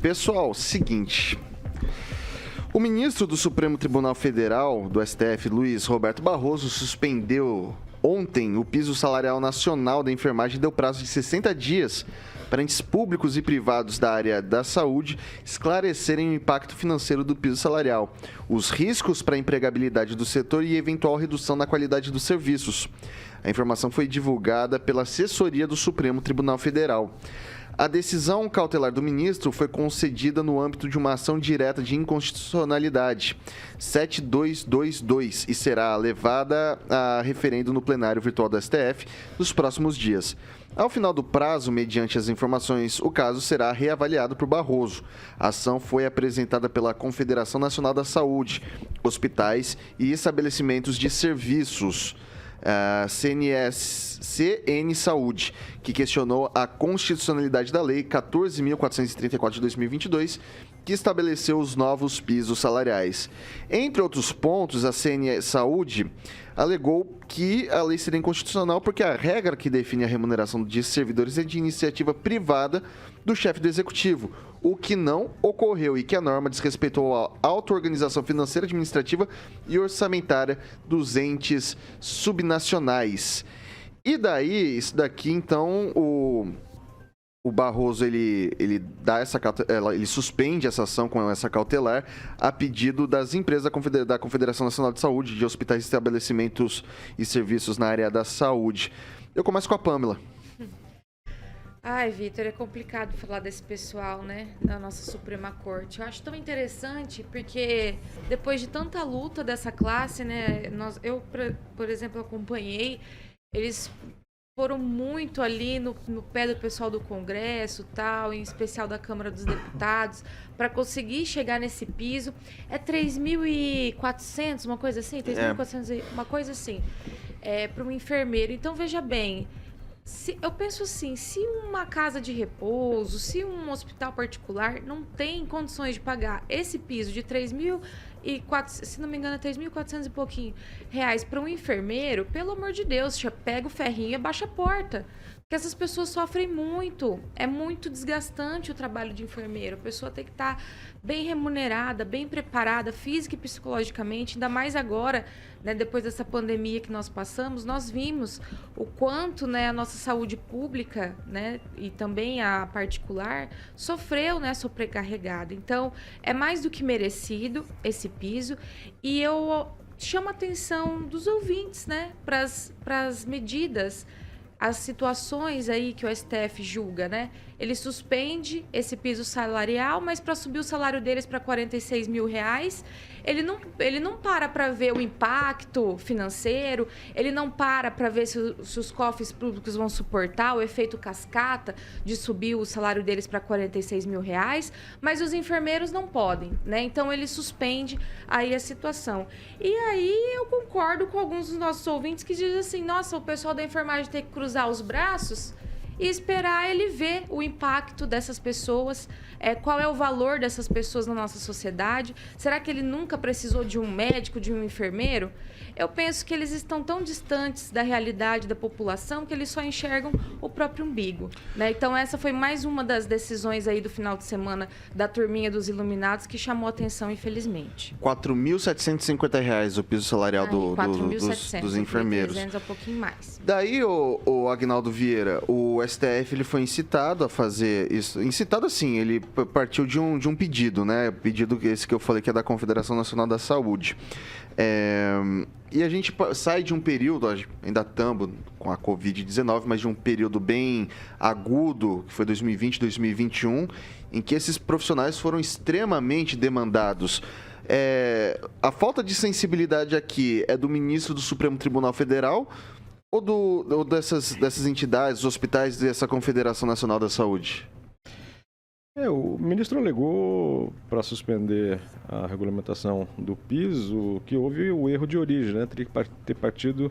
Pessoal, seguinte. O ministro do Supremo Tribunal Federal, do STF, Luiz Roberto Barroso, suspendeu ontem o piso salarial nacional da enfermagem e deu prazo de 60 dias para entes públicos e privados da área da saúde esclarecerem o impacto financeiro do piso salarial, os riscos para a empregabilidade do setor e eventual redução na qualidade dos serviços. A informação foi divulgada pela assessoria do Supremo Tribunal Federal. A decisão cautelar do ministro foi concedida no âmbito de uma ação direta de inconstitucionalidade 7222 e será levada a referendo no plenário virtual do STF nos próximos dias. Ao final do prazo, mediante as informações, o caso será reavaliado por Barroso. A ação foi apresentada pela Confederação Nacional da Saúde, Hospitais e Estabelecimentos de Serviços, CN Saúde, que questionou a constitucionalidade da Lei 14.434 de 2022, que estabeleceu os novos pisos salariais. Entre outros pontos, a CN Saúde alegou que a lei seria inconstitucional porque a regra que define a remuneração de servidores é de iniciativa privada do chefe do executivo, o que não ocorreu e que a norma desrespeitou a auto-organização financeira, administrativa e orçamentária dos entes subnacionais. E daí, isso daqui, então, o Barroso, ele dá ele suspende essa ação com essa cautelar a pedido das empresas da Confederação Nacional de Saúde, de hospitais, estabelecimentos e serviços na área da saúde. Eu começo com a Pamela. Ai, Vitor, é complicado falar desse pessoal, né, da nossa Suprema Corte. Eu acho tão interessante porque depois de tanta luta dessa classe, né, eu, por exemplo, acompanhei, eles foram muito ali no pé do pessoal do Congresso, tal, em especial da Câmara dos Deputados, para conseguir chegar nesse piso. É 3.400, uma coisa assim? 3.400, uma coisa assim, para um enfermeiro. Então, veja bem, eu penso assim, se uma casa de repouso, se um hospital particular não tem condições de pagar esse piso de 3.400, se não me engano, é 3.400 e pouquinho reais para um enfermeiro, pelo amor de Deus, já pega o ferrinho e abaixa a porta. Porque essas pessoas sofrem muito. É muito desgastante o trabalho de enfermeiro. A pessoa tem que estar bem remunerada, bem preparada, física e psicologicamente. Ainda mais agora, né, depois dessa pandemia que nós passamos, nós vimos o quanto, né, a nossa saúde pública, né, e também a particular sofreu, né, sobrecarregada. Então, é mais do que merecido esse piso. E eu chamo a atenção dos ouvintes, né, para as medidas, as situações aí que o STF julga, né? Ele suspende esse piso salarial, mas para subir o salário deles para 46 mil reais, ele não para ver o impacto financeiro, ele não para ver se os cofres públicos vão suportar o efeito cascata de subir o salário deles para 46 mil reais, mas os enfermeiros não podem, né? Então, ele suspende aí a situação. E aí, eu concordo com alguns dos nossos ouvintes que dizem assim, nossa, o pessoal da enfermagem tem que cruzar os braços e esperar ele ver o impacto dessas pessoas, qual é o valor dessas pessoas na nossa sociedade. Será que ele nunca precisou de um médico, de um enfermeiro? Eu penso que eles estão tão distantes da realidade da população que eles só enxergam o próprio umbigo, né? Então, essa foi mais uma das decisões aí do final de semana da turminha dos Iluminados que chamou a atenção, infelizmente. R$ 4.750 o piso salarial dos enfermeiros. 4.300 é um pouquinho mais. Daí, o Agnaldo Vieira, o STF ele foi incitado a fazer isso. Incitado assim, ele partiu de um pedido, né? Pedido esse que eu falei que é da Confederação Nacional da Saúde. E a gente sai de um período, ainda estamos com a Covid-19, mas de um período bem agudo, que foi 2020, 2021, em que esses profissionais foram extremamente demandados. A falta de sensibilidade aqui é do ministro do Supremo Tribunal Federal ou dessas entidades, hospitais dessa Confederação Nacional da Saúde? O ministro alegou para suspender a regulamentação do piso que houve o erro de origem, né? Teria que ter partido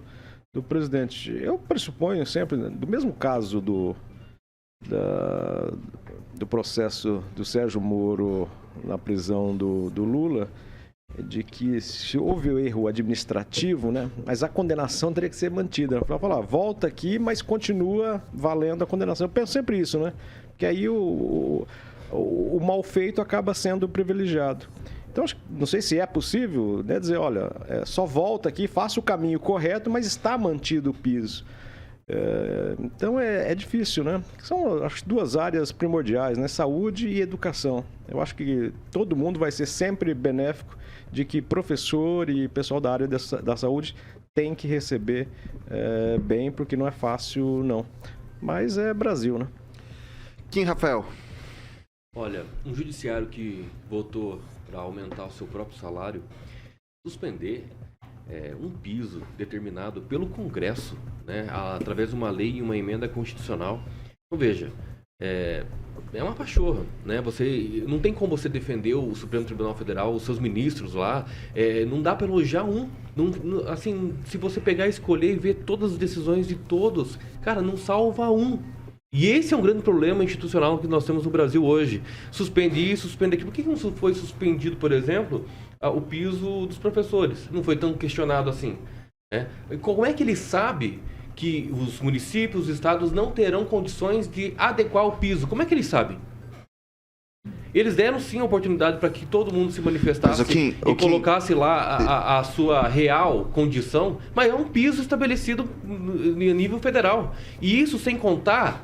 do presidente. Eu pressuponho sempre, do mesmo caso do processo do Sérgio Moro na prisão do Lula, de que se houve o erro administrativo, né? Mas a condenação teria que ser mantida. Para falar, volta aqui, mas continua valendo a condenação. Eu penso sempre isso, né? Porque aí o mal feito acaba sendo privilegiado. Então, não sei se é possível, né, dizer, olha, só volta aqui, faça o caminho correto, mas está mantido o piso. Então é difícil, né? São, acho, duas áreas primordiais, né? Saúde e educação. Eu acho que todo mundo vai ser sempre benéfico de que professor e pessoal da área da saúde tem que receber bem, porque não é fácil, não. Mas é Brasil, né? Kim Rafael. Olha, um judiciário que votou para aumentar o seu próprio salário, suspender um piso determinado pelo Congresso, né, através de uma lei e uma emenda constitucional. Então, veja, é uma pachorra, né? Não tem como você defender o Supremo Tribunal Federal, os seus ministros lá, não dá para elogiar um. Assim, se você pegar, escolher e ver todas as decisões de todos, cara, não salva um. E esse é um grande problema institucional que nós temos no Brasil hoje. Suspende isso, suspende aquilo. Por que não foi suspendido, por exemplo, o piso dos professores? Não foi tão questionado assim, né? Como é que ele sabe que os municípios, os estados não terão condições de adequar o piso? Como é que eles sabem? Eles deram sim a oportunidade para que todo mundo se manifestasse e colocasse lá a sua real condição, mas é um piso estabelecido a nível federal. E isso sem contar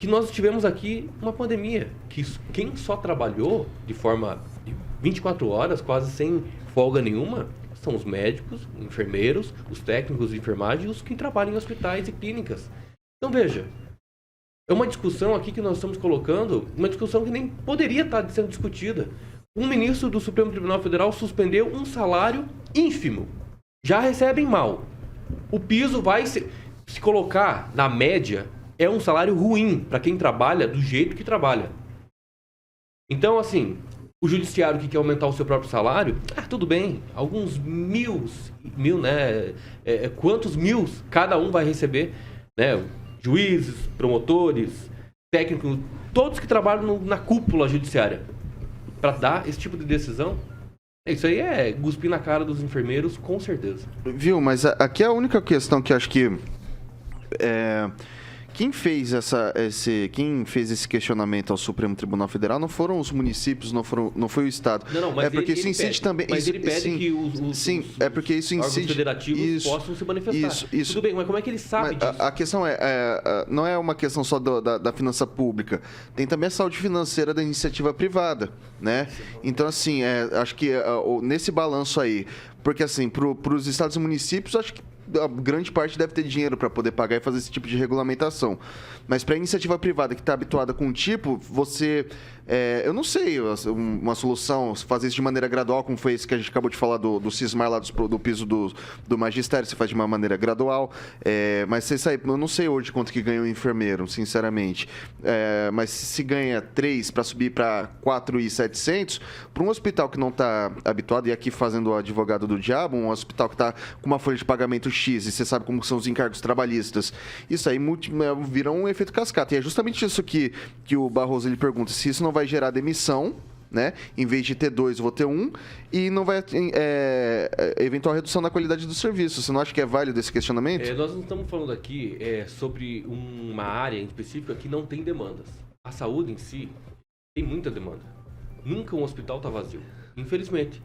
que nós tivemos aqui uma pandemia, que quem só trabalhou de forma de 24 horas, quase sem folga nenhuma, são os médicos, enfermeiros, os técnicos de enfermagem e os que trabalham em hospitais e clínicas. Então veja, é uma discussão aqui que nós estamos colocando, uma discussão que nem poderia estar sendo discutida. Um ministro do Supremo Tribunal Federal suspendeu um salário ínfimo. Já recebem mal. O piso vai se colocar na média, é um salário ruim para quem trabalha do jeito que trabalha. Então, assim, o judiciário que quer aumentar o seu próprio salário, tudo bem, alguns mil, né? Quantos mil cada um vai receber, né? Juízes, promotores, técnicos, todos que trabalham na cúpula judiciária, para dar esse tipo de decisão. Isso aí é cuspir na cara dos enfermeiros, com certeza. Viu, mas aqui é a única questão que acho que quem fez esse questionamento ao Supremo Tribunal Federal não foram os municípios, não foi o Estado. Não, mas porque isso incide também. Mas ele pede que os porque isso incide, órgãos federativos possam se manifestar. Isso. Tudo bem, mas como é que ele sabe disso? A questão não é uma questão só da finança pública. Tem também a saúde financeira da iniciativa privada, né? Então, assim, acho que nesse balanço aí, porque assim, para os estados e municípios, acho que a grande parte deve ter dinheiro para poder pagar e fazer esse tipo de regulamentação. Mas para a iniciativa privada que está habituada com um tipo, eu não sei, uma solução, fazer isso de maneira gradual, como foi esse que a gente acabou de falar do Cismar lá do piso do magistério, você faz de uma maneira gradual. Mas eu não sei hoje quanto que ganha um enfermeiro, sinceramente. Mas se ganha 3 para subir para 4.700, para um hospital que não está habituado, e aqui fazendo o advogado do diabo, um hospital que está com uma folha de pagamento X, e você sabe como são os encargos trabalhistas, isso aí vira um efeito cascata. E é justamente isso que o Barroso ele pergunta, se isso não vai gerar demissão, né? Em vez de ter 2, vou ter 1, e não vai eventual redução na qualidade do serviço. Você não acha que é válido esse questionamento? Nós não estamos falando aqui sobre uma área em específica que não tem demandas. A saúde em si tem muita demanda. Nunca um hospital está vazio, infelizmente.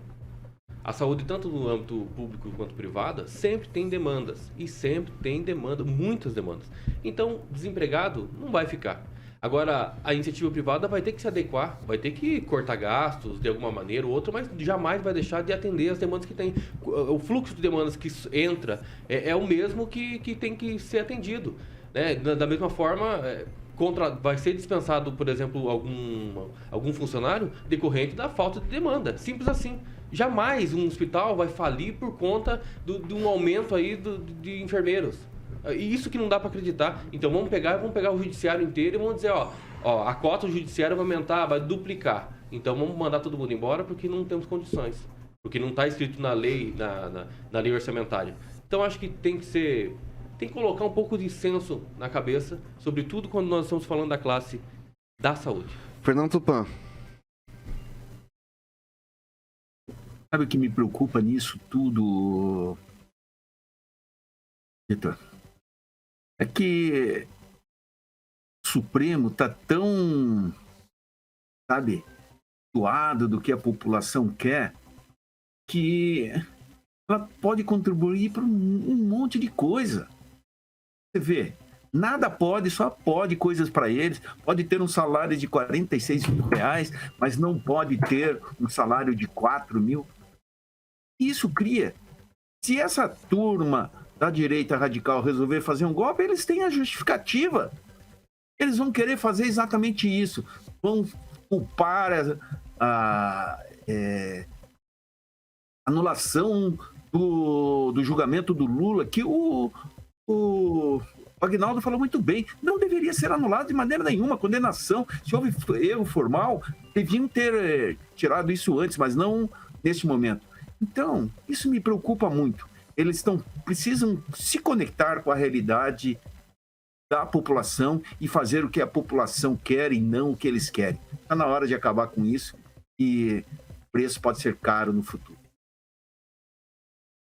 A saúde, tanto no âmbito público quanto privado, sempre tem demandas. E sempre tem demanda, muitas demandas. Então, desempregado não vai ficar. Agora, a iniciativa privada vai ter que se adequar, vai ter que cortar gastos de alguma maneira ou outra, mas jamais vai deixar de atender as demandas que tem. O fluxo de demandas que entra é o mesmo que tem que ser atendido, né? Da mesma forma, vai ser dispensado, por exemplo, algum funcionário decorrente da falta de demanda. Simples assim. Jamais um hospital vai falir por conta de um aumento aí de enfermeiros. E isso que não dá para acreditar. Então vamos pegar o judiciário inteiro e vamos dizer, a cota do judiciário vai aumentar, vai duplicar. Então vamos mandar todo mundo embora porque não temos condições. Porque não está escrito na lei, na lei orçamentária. Então acho que tem que colocar um pouco de senso na cabeça, sobretudo quando nós estamos falando da classe da saúde. Fernando Tupan. Sabe o que me preocupa nisso tudo, Vitor? É que o Supremo está tão sabe, doado do que a população quer, que ela pode contribuir para um monte de coisa. Você vê, nada pode, só pode coisas para eles. Pode ter um salário de 46 mil reais, mas não pode ter um salário de 4 mil. Isso cria. Se essa turma da direita radical resolver fazer um golpe, eles têm a justificativa. Eles vão querer fazer exatamente isso. Vão culpar a anulação do julgamento do Lula, que o Aguinaldo falou muito bem. Não deveria ser anulado de maneira nenhuma. Condenação, se houve erro formal, deviam ter tirado isso antes, mas não neste momento. Então, isso me preocupa muito. Eles precisam se conectar com a realidade da população e fazer o que a população quer e não o que eles querem. Está na hora de acabar com isso e o preço pode ser caro no futuro.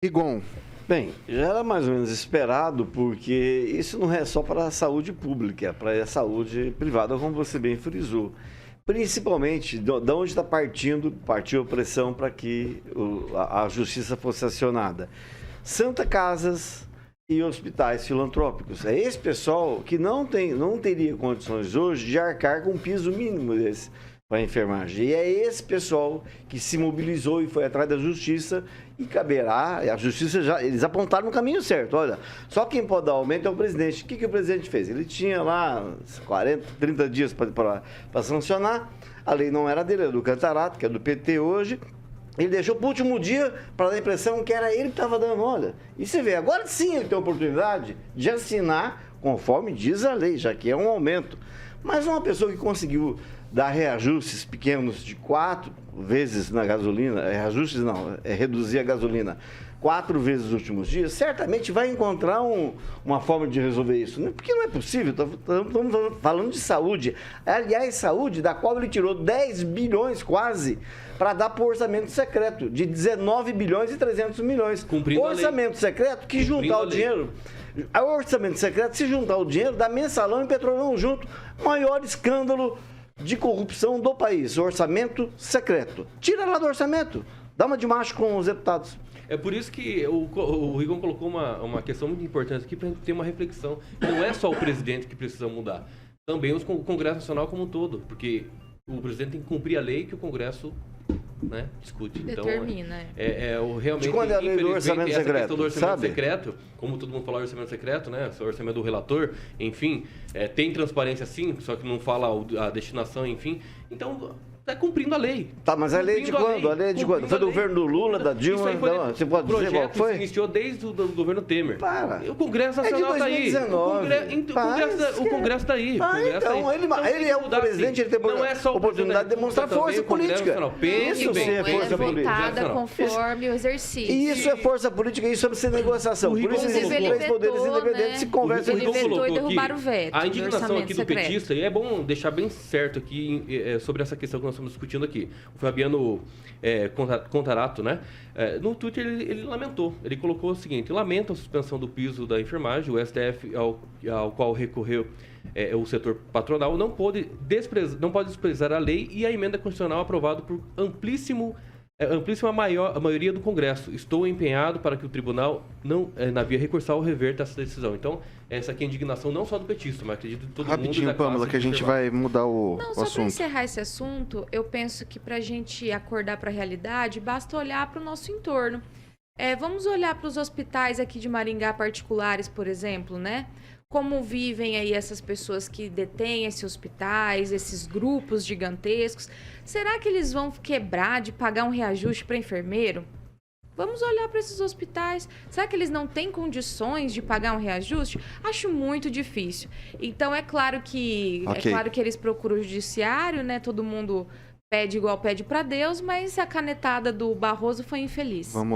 Rigon. Bem, já era mais ou menos esperado, porque isso não é só para a saúde pública, é para a saúde privada, como você bem frisou. Principalmente, de onde partiu a pressão para que a justiça fosse acionada. Santa Casas e hospitais filantrópicos. É esse pessoal que não teria condições hoje de arcar com um piso mínimo desse para a enfermagem. E é esse pessoal que se mobilizou e foi atrás da justiça e caberá, a justiça eles apontaram no caminho certo. Olha, só quem pode dar aumento é o presidente. O que o presidente fez? Ele tinha lá 40, 30 dias para sancionar. A lei não era dele, era do Cantarato, que é do PT hoje. Ele deixou para o último dia para dar a impressão que era ele que estava dando, olha. E você vê, agora sim ele tem a oportunidade de assinar conforme diz a lei, já que é um aumento. Mas uma pessoa que conseguiu dar reajustes pequenos de 4 vezes na gasolina, reajustes não, reduzir a gasolina 4 vezes nos últimos dias, certamente vai encontrar uma forma de resolver isso. Porque não é possível, estamos falando de saúde. Aliás, saúde, da qual ele tirou 10 bilhões quase para dar para o orçamento secreto, de 19 bilhões e 300 milhões. Cumprindo orçamento secreto que juntar o dinheiro... O orçamento secreto, se juntar o dinheiro, dá Mensalão e Petrolão junto, maior escândalo de corrupção do país, orçamento secreto. Tira lá do orçamento, dá uma de macho com os deputados. É por isso que o Rigon colocou uma questão muito importante aqui para a gente ter uma reflexão. Não é só o presidente que precisa mudar, também o Congresso Nacional como um todo, porque o presidente tem que cumprir a lei que o Congresso, né, discute. Determina. Então, realmente, de quando é a lei do orçamento essa secreto, questão do orçamento sabe? secreto, como todo mundo fala orçamento secreto, né, o orçamento do relator, enfim, tem transparência sim, só que não fala a destinação, enfim. Então, está cumprindo a lei. Tá, mas a lei de quando? A lei de quando? Foi do governo do Lula, da Dilma? Você pode dizer qual foi? Se iniciou desde o governo Temer. Para. O Congresso Nacional está aí. O Congresso está aí. Então, ele é o presidente, ele tem a oportunidade de demonstrar força política. Pense bem. Ela é votada conforme o exercício. E isso é força política, isso é ser negociação. Por isso existem três poderes independentes que conversam. Ele vetou e derrubaram o veto. A indignação aqui do secreto. petista, e é bom deixar bem certo aqui sobre essa questão que nós estamos discutindo aqui. O Fabiano Contarato, né? No Twitter ele lamentou. Ele colocou o seguinte: lamenta a suspensão do piso da enfermagem. O STF, ao qual recorreu o setor patronal, não pode desprezar a lei e a emenda constitucional aprovada por amplíssima maioria do Congresso. Estou empenhado para que o tribunal, na via recursal, reverta essa decisão. Então, essa aqui é a indignação não só do petista, mas acredito de todo mundo. Rapidinho, Pâmela, que a gente vai mudar o Não, só para assunto. encerrar esse assunto, eu penso que para a gente acordar para a realidade, basta olhar para o nosso entorno. Vamos olhar para os hospitais aqui de Maringá particulares, por exemplo, né? Como vivem aí essas pessoas que detêm esses hospitais, esses grupos gigantescos. Será que eles vão quebrar de pagar um reajuste para enfermeiro? Vamos olhar para esses hospitais. Será que eles não têm condições de pagar um reajuste? Acho muito difícil. Então, é claro que eles procuram o judiciário, né? Todo mundo pede igual pede para Deus, mas a canetada do Barroso foi infeliz. Vamos lá.